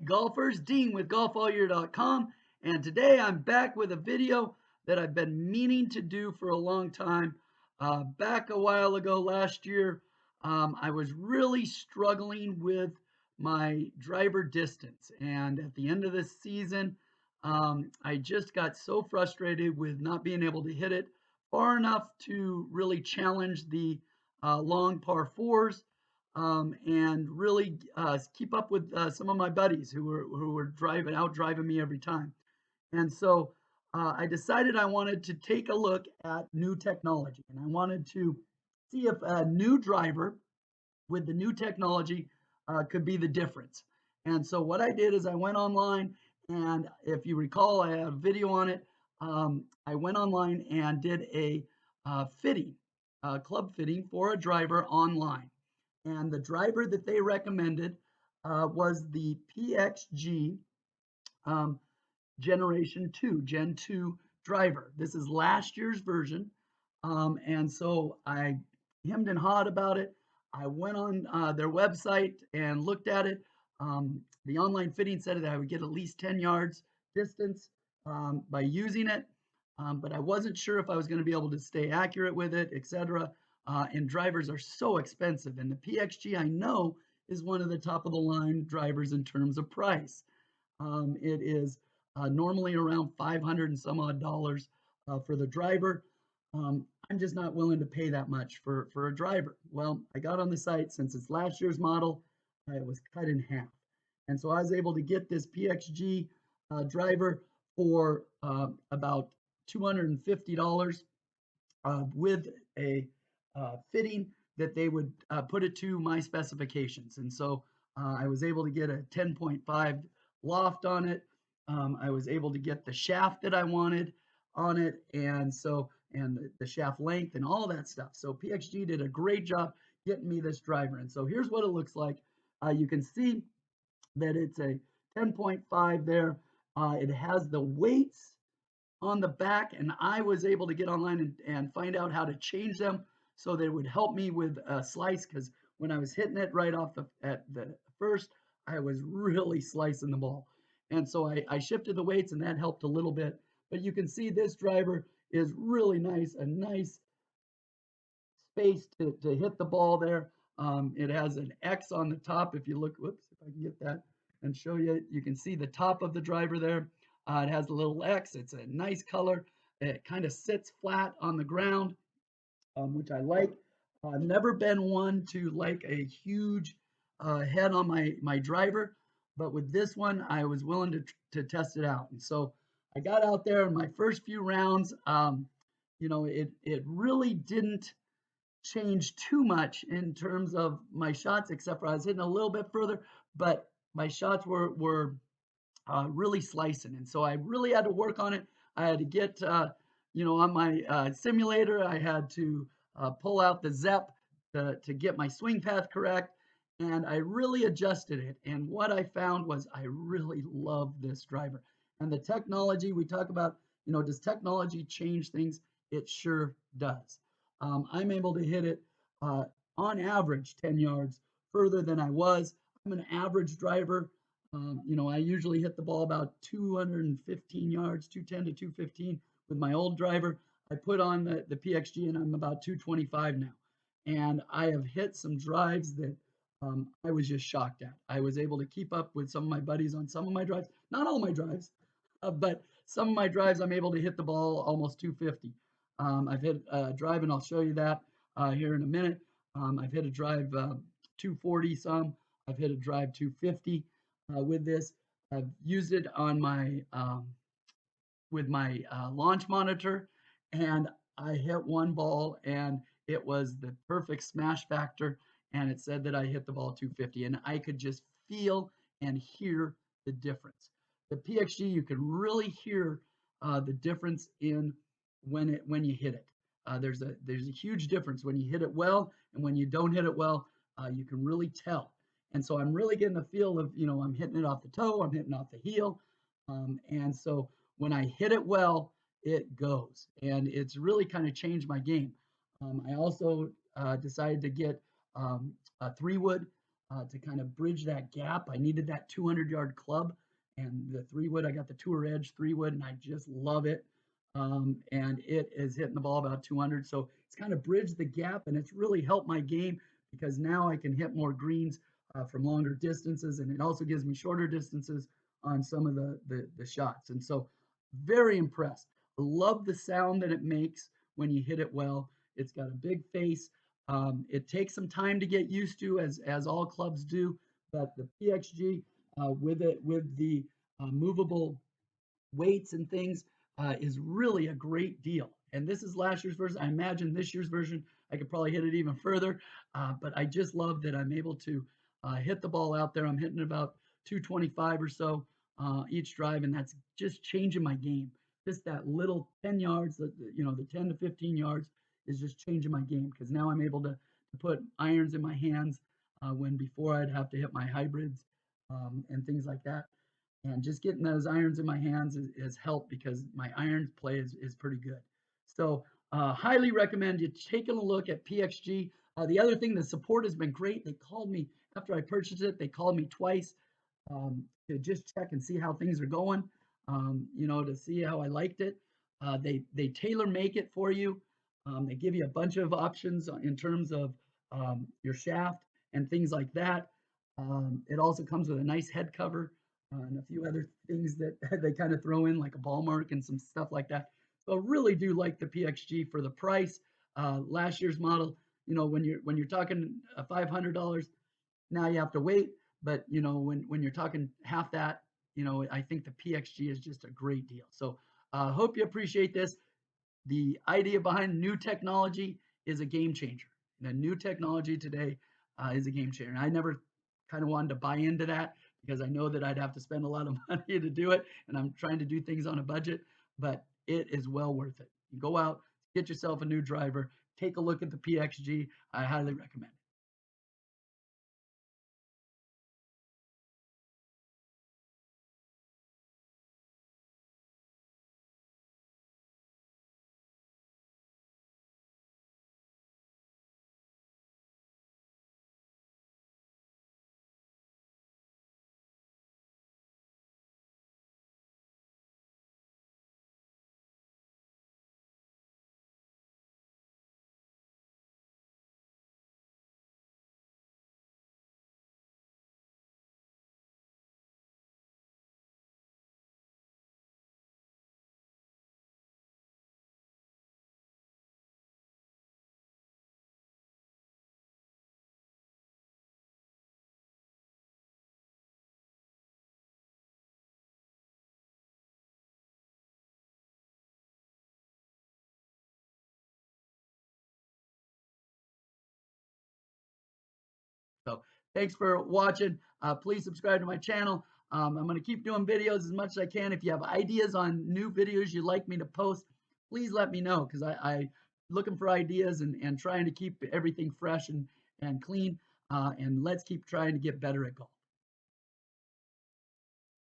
Golfers, Dean with golfallyear.com, and today I'm back with a video that I've been meaning to do for a long time. Back a while ago last year, I was really struggling with my driver distance, and at the end of this season, I just got so frustrated with not being able to hit it far enough to really challenge the long par fours and really keep up with some of my buddies who were driving me every time. And so I decided I wanted to take a look at new technology, and I wanted to see if a new driver with the new technology could be the difference. And so what I did is I went online, and if you recall, I have a video on it. I went online and did a fitting, club fitting for a driver online. And the driver that they recommended was the PXG um, Generation 2, Gen 2 driver. This is last year's version. And so I hemmed and hawed about it. I went on their website and looked at it. The online fitting said that I would get at least 10 yards distance by using it. But I wasn't sure if I was going to be able to stay accurate with it, etc. And drivers are so expensive. And the PXG, I know, is one of the top of the line drivers in terms of price. It is normally around 500 and some odd dollars for the driver. I'm just not willing to pay that much for a driver. Well, I got on the site, since it's last year's model, it was cut in half. And so I was able to get this PXG driver for about $250 with a fitting that they would put it to my specifications. And so I was able to get a 10.5 loft on it. I was able to get the shaft that I wanted on it, and the shaft length and all that stuff. So PXG did a great job getting me this driver. And so here's what it looks like. You can see that it's a 10.5 there. It has the weights on the back, and I was able to get online and find out how to change them so that it would help me with a slice, because when I was hitting it right off at the first, I was really slicing the ball. And so I shifted the weights, and that helped a little bit. But you can see this driver is really nice, a nice space to hit the ball there. It has an X on the top. If you look, whoops, if I can get that and show you, you can see the top of the driver there. It has a little X. It's a nice color. It kind of sits flat on the ground, which I like. I've never been one to like a huge head on my driver, but with this one, I was willing to test it out. And so I got out there in my first few rounds. It really didn't change too much in terms of my shots, except for I was hitting a little bit further, but my shots were really slicing. And so I really had to work on it. I had to get, on my simulator, I had to pull out the ZEP to get my swing path correct. And I really adjusted it. And what I found was I really love this driver. And the technology we talk about, does technology change things? It sure does. I'm able to hit it on average 10 yards further than I was. I'm an average driver. I usually hit the ball about 215 yards, 210 to 215 with my old driver. I put on the PXG, and I'm about 225 now. And I have hit some drives that I was just shocked at. I was able to keep up with some of my buddies on some of my drives, not all my drives, but some of my drives, I'm able to hit the ball almost 250. I've hit a drive, and I'll show you that here in a minute. I've hit a drive 240 some. I've hit a drive 250 with this. I've used it on my with my launch monitor, and I hit one ball, and it was the perfect smash factor, and it said that I hit the ball 250, and I could just feel and hear the difference. The PXG, you can really hear the difference in when you hit it. There's a huge difference when you hit it well and when you don't hit it well. You can really tell. And so I'm really getting a feel of, I'm hitting it off the toe, I'm hitting off the heel. And so when I hit it well, it goes. And it's really kind of changed my game. I also decided to get a 3-wood to kind of bridge that gap. I needed that 200-yard club, and the 3-wood, I got the Tour Edge 3-wood, and I just love it. And it is hitting the ball about 200. So it's kind of bridged the gap, and it's really helped my game because now I can hit more greens from longer distances, and it also gives me shorter distances on some of the shots. And so very impressed. I love the sound that it makes when you hit it well. It's got a big face. It takes some time to get used to, as all clubs do, but the PXG with the movable weights and things is really a great deal. And this is last year's version. I imagine this year's version, I could probably hit it even further. But I just love that I'm able to hit the ball out there. I'm hitting about 225 or so each drive, and that's just changing my game. Just that little 10 yards, the 10 to 15 yards is just changing my game because now I'm able to put irons in my hands when before I'd have to hit my hybrids and things like that. And just getting those irons in my hands has helped because my iron play is pretty good. So highly recommend you taking a look at PXG. The other thing, the support has been great. They called me after I purchased it. They called me twice to just check and see how things are going, to see how I liked it. They tailor make it for you. They give you a bunch of options in terms of your shaft and things like that. It also comes with a nice head cover and a few other things that they kind of throw in, like a ball mark and some stuff like that. So I really do like the PXG for the price. Last year's model, when you're talking $500, now you have to wait. But when you're talking half that, I think the PXG is just a great deal. So hope you appreciate this. The idea behind new technology is a game changer. The new technology today is a game changer. And I never kind of wanted to buy into that because I know that I'd have to spend a lot of money to do it. And I'm trying to do things on a budget, but it is well worth it. You go out, get yourself a new driver, take a look at the PXG. I highly recommend it. So thanks for watching. Please subscribe to my channel. I'm going to keep doing videos as much as I can. If you have ideas on new videos you'd like me to post, please let me know because I looking for ideas and trying to keep everything fresh and clean. And let's keep trying to get better at golf.